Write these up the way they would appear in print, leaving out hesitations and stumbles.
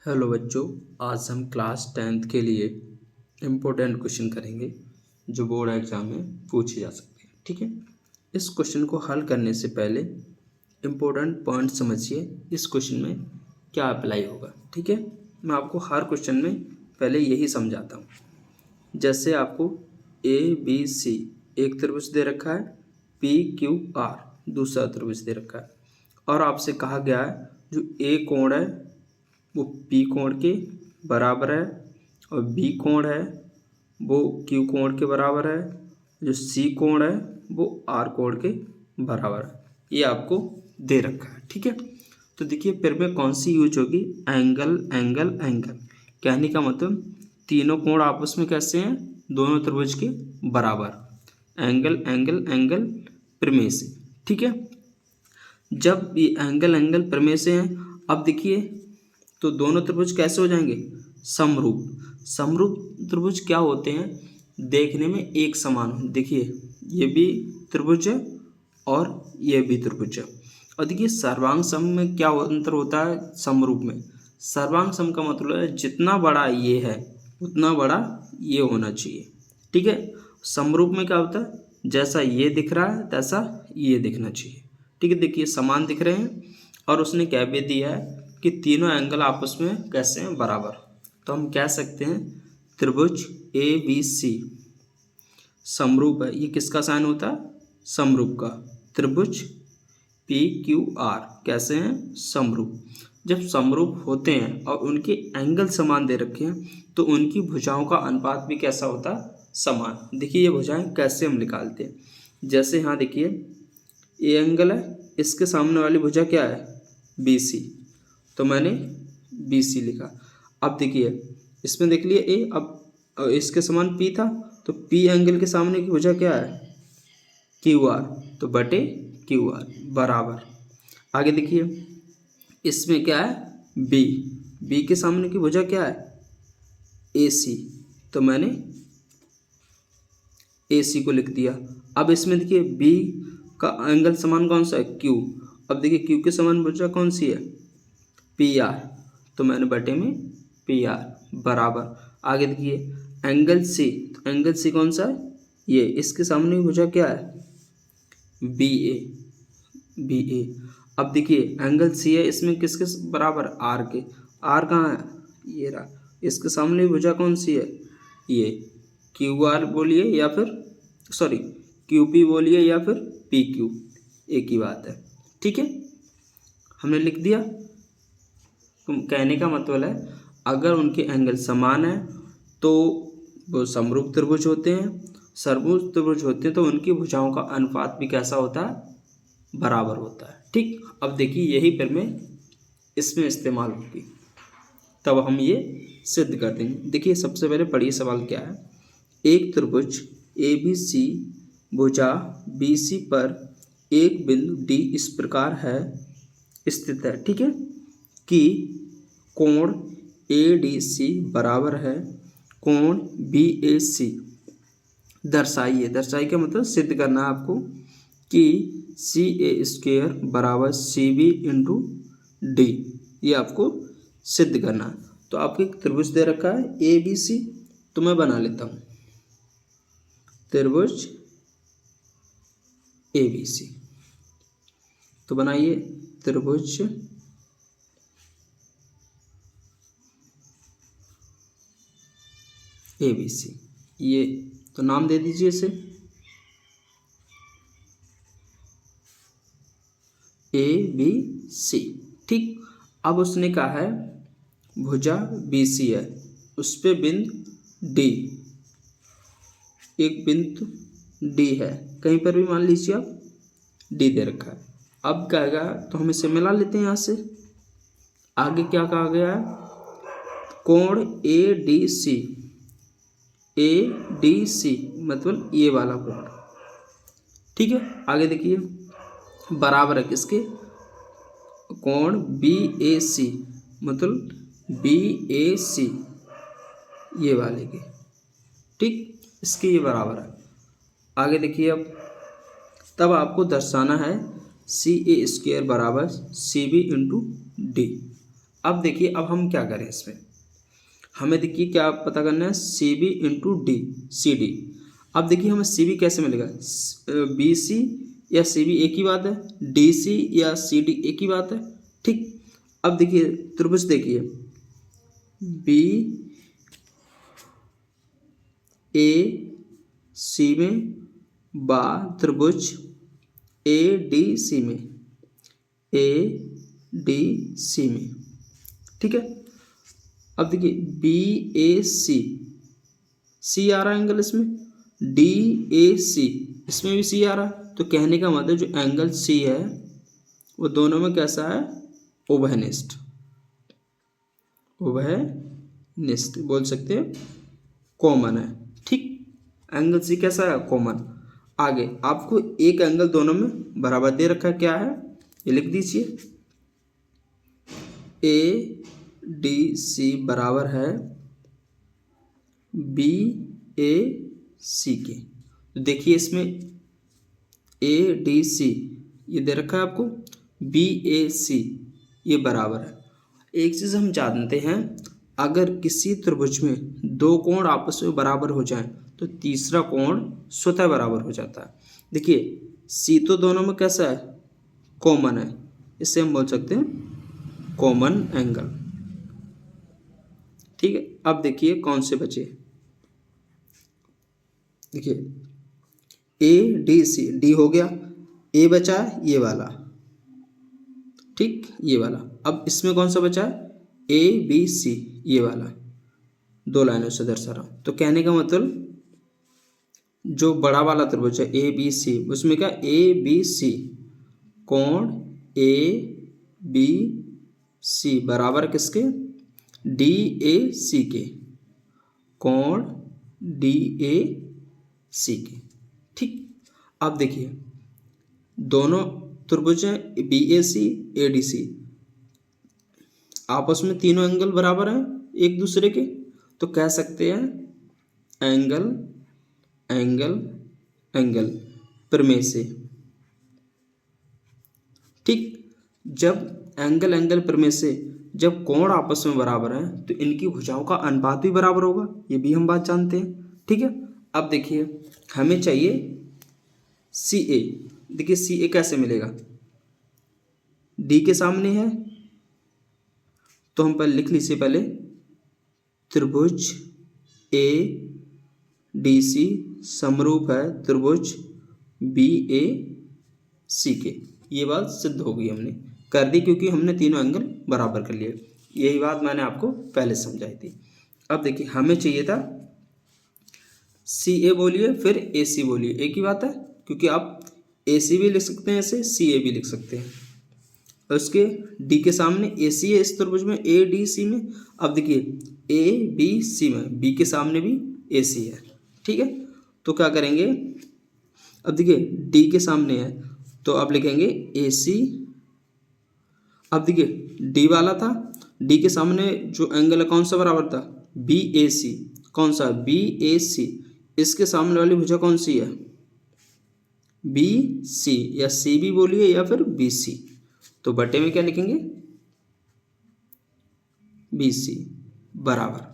Hello बच्चों, आज हम क्लास 10th के लिए इम्पोर्टेंट क्वेश्चन करेंगे जो बोर्ड एग्जाम में पूछे जा सकते हैं। ठीक है, इस क्वेश्चन को हल करने से पहले इम्पोर्टेंट पॉइंट समझिए इस क्वेश्चन में क्या अप्लाई होगा। ठीक है, मैं आपको हर क्वेश्चन में पहले यही समझाता हूँ। जैसे आपको ABC एक त्रिभुज दे रखा है, PQR दूसरा त्रिभुज दे रखा है और आपसे कहा गया है जो A कोण है वो P कोण के बराबर है और B कोण है वो Q कोण के बराबर है, जो C कोण है वो R कोण के बराबर है। ये आपको दे रखा है। ठीक है, तो देखिए फिर में कौन सी यूज होगी, एंगल एंगल एंगल। कहने का मतलब तीनों कोण आपस में कैसे हैं, दोनों त्रिभुज के बराबर। एंगल एंगल एंगल प्रमेय से। ठीक है, जब ये एंगल एंगल प्रमेय से हैं, अब देखिए तो दोनों त्रिभुज कैसे हो जाएंगे, समरूप। समरूप त्रिभुज क्या होते हैं, देखने में एक समान हो। देखिए ये भी त्रिभुज है और ये भी त्रिभुज है। और देखिए सर्वांग सम में क्या अंतर होता है, समरूप में सर्वांग सम का मतलब है जितना बड़ा ये है उतना बड़ा ये होना चाहिए। ठीक है, समरूप में क्या होता है, जैसा ये दिख रहा है तैसा ये दिखना चाहिए। ठीक है, देखिए समान दिख रहे हैं और उसने क्या भी दिया है कि तीनों एंगल आपस में कैसे हैं, बराबर। तो हम कह सकते हैं त्रिभुज ABC समरूप है। ये किसका साइन होता है, समरूप का। त्रिभुज PQR कैसे हैं, समरूप। जब समरूप होते हैं और उनके एंगल समान दे रखे हैं तो उनकी भुजाओं का अनुपात भी कैसा होता है, समान। देखिए ये भुजाएं कैसे हम निकालते हैं, जैसे यहाँ देखिए ये एंगल है, इसके सामने वाली भुजा क्या है, BC, तो मैंने BC लिखा। अब देखिए इसमें देख लिए A, अब इसके समान P था तो P एंगल के सामने की भुजा क्या है, QR, तो बटे QR बराबर। आगे देखिए इसमें क्या है, B के सामने की भुजा क्या है, AC, तो मैंने AC को लिख दिया। अब इसमें देखिए B का एंगल समान कौन सा है, Q। अब देखिए Q के समान भुजा कौन सी है, PR, तो मैंने बटे में PR बराबर। आगे देखिए एंगल C, तो एंगल C कौन सा है, ये, इसके सामने भुजा क्या है, BA। अब देखिए एंगल C है, इसमें किसके बराबर, R के। R कहाँ है, ये रहा, इसके सामने भुजा कौन सी है, ये, QR बोलिए या फिर सॉरी QP बोलिए या फिर PQ, एक ही बात है। ठीक है, हमने लिख दिया। कहने का मतलब है अगर उनके एंगल समान है तो वो समरूप त्रिभुज होते हैं। समरूप त्रिभुज होते हैं तो उनकी भुजाओं का अनुपात भी कैसा होता है, बराबर होता है। ठीक, अब देखिए यही फिर में इसमें इस्तेमाल होगी, तब हम ये सिद्ध कर देंगे। देखिए सबसे पहले पढ़िए सवाल क्या है, एक त्रिभुज ABC भुजा BC पर एक बिंदु D इस प्रकार है स्थित है। ठीक है, कि कोण ADC बराबर है कोण BAC। दर्शाइए, दर्शाइए का मतलब सिद्ध करना है आपको कि CA² बराबर CB इंटू D, ये आपको सिद्ध करना है। तो आपको एक त्रिभुज दे रखा है ABC, तो मैं बना लेता हूँ त्रिभुज ABC। तो बनाइए त्रिभुज ABC, ये तो नाम दे दीजिए इसे ABC। ठीक, अब उसने कहा है भुजा BC है, उस पे बिंदु D, एक बिंदु D है, कहीं पर भी मान लीजिए आप D दे रखा है। अब क्या आएगा, तो हम इसे मिला लेते हैं यहाँ से। आगे क्या कहा गया है, कोण ADC मतलब ये वाला कोण। ठीक है, आगे देखिए बराबर है किसके, कोण BAC मतलब BAC ये वाले के। ठीक, इसके ये बराबर है। आगे देखिए अब तब आपको दर्शाना है CA² बराबर CB इंटू D। अब देखिए, अब हम क्या करें इसमें, हमें देखिए क्या पता करना है, C B into D C D. अब देखिए हमें सी बी कैसे मिलेगा, बी सी या सी बी एक ही बात है, डी सी या सी डी एक ही बात है, ठीक। अब देखिए त्रिभुज देखिए, बी ए सी में बा त्रिभुज ए डी सी में, ए डी सी में, ठीक है। अब देखिए बी ए सी आ रहा है एंगल इसमें, डी ए सी इसमें भी सी आ रहा है, तो कहने का मतलब जो एंगल सी है वो दोनों में कैसा है, उभयनिष्ठ, उभयनिष्ठ बोल सकते हैं, कॉमन है, ठीक। एंगल सी कैसा है, कॉमन। आगे आपको एक एंगल दोनों में बराबर दे रखा है, क्या है ये लिख दीजिए, ए डी सी बराबर है बी ए सी के। तो देखिए इसमें ए डी सी ये दे रखा है आपको, बी ए सी ये बराबर है। एक चीज़ हम जानते हैं, अगर किसी त्रिभुज में दो कोण आपस में बराबर हो जाएं तो तीसरा कोण स्वतः बराबर हो जाता है। देखिए सी तो दोनों में कैसा है, कॉमन है, इससे हम बोल सकते हैं कॉमन एंगल, ठीक है। अब देखिए कौन से बचे, देखिए ए डी सी, डी हो गया, ए बचा है ये वाला, ठीक, ये वाला। अब इसमें कौन सा बचा है, ए बी सी ये वाला, दो लाइनों से दर्शा रहा हूँ। तो कहने का मतलब जो बड़ा वाला त्रिभुज है ए बी सी, उसमें क्या ए बी सी कोण ए बी सी बराबर किसके, डी ए सी के, कोण डी ए सी के, ठीक। अब देखिए दोनों त्रिभुज हैं B A C A D C, आपस में तीनों एंगल बराबर हैं एक दूसरे के, तो कह सकते हैं एंगल एंगल एंगल प्रमेय से, ठीक। जब एंगल एंगल प्रमेय से जब कोण आपस में बराबर हैं तो इनकी भुजाओं का अनुपात भी बराबर होगा, ये भी हम बात जानते हैं, ठीक है। अब देखिए हमें चाहिए सी ए, देखिए सी ए कैसे मिलेगा, डी के सामने है तो हम पहले लिख लीजिए, पहले त्रिभुज ए डी सी समरूप है त्रिभुज बी ए सी के, ये बात सिद्ध हो गई, हमने कर दी क्योंकि हमने तीनों एंगल बराबर कर लिए, यही बात मैंने आपको पहले समझाई थी। अब देखिए हमें चाहिए था सी ए बोलिए फिर ए सी बोलिए, एक ही बात है, क्योंकि आप ए सी भी लिख सकते हैं ऐसे, सी ए भी लिख सकते हैं, और उसके डी के सामने ए सी है इस त्रिभुज में ए डी सी में। अब देखिए ए बी सी में बी के सामने भी ए सी है, ठीक है। तो क्या करेंगे, अब देखिए डी के सामने है तो आप लिखेंगे ए सी, अब देखिए डी वाला था, डी के सामने जो एंगल है कौन सा बराबर था, बी ए सी, कौन सा बी ए सी, इसके सामने वाली भुजा कौन सी है, बी सी, या सी बी बोलिए या फिर बी सी, तो बटे में क्या लिखेंगे बी सी बराबर।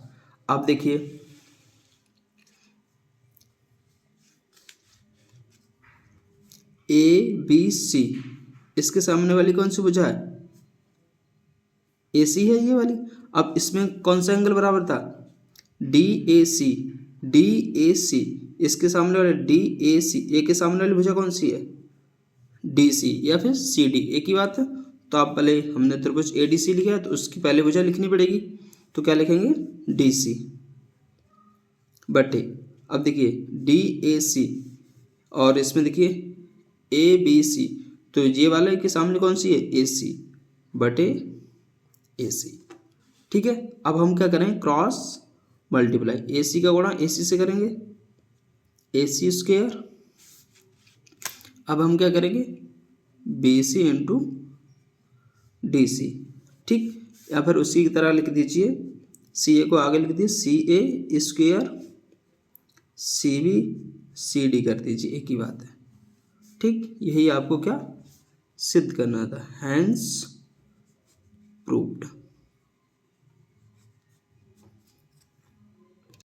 अब देखिए ए बी सी, इसके सामने वाली कौन सी भुजा है, ए सी है ये वाली। अब इसमें कौन सा एंगल बराबर था, D A C, D A सी, इसके सामने वाले डी ए सी, ए के सामने वाली भुजा कौन सी है, डी सी या फिर सी डी, एक ही बात है। तो आप पहले हमने त्रिभुज ए डी सी लिखा है तो उसकी पहले भुजा लिखनी पड़ेगी, तो क्या लिखेंगे डी सी बटे, अब देखिए डी ए सी, और इसमें देखिए ए बी सी, तो ये वाला के सामने कौन सी है ए सी बटे ए सी, ठीक है। अब हम क्या करें, क्रॉस मल्टीप्लाई, ए सी का गुणा ए सी से करेंगे, ए सी स्क्वेयर। अब हम क्या करेंगे, B C into D C, ठीक। या फिर उसी की तरह लिख दीजिए, सी ए को आगे लिख दीजिए C A square, C B C D कर दीजिए, एक ही बात है, ठीक। यही आपको क्या सिद्ध करना था, हैंस प्रूव्ड।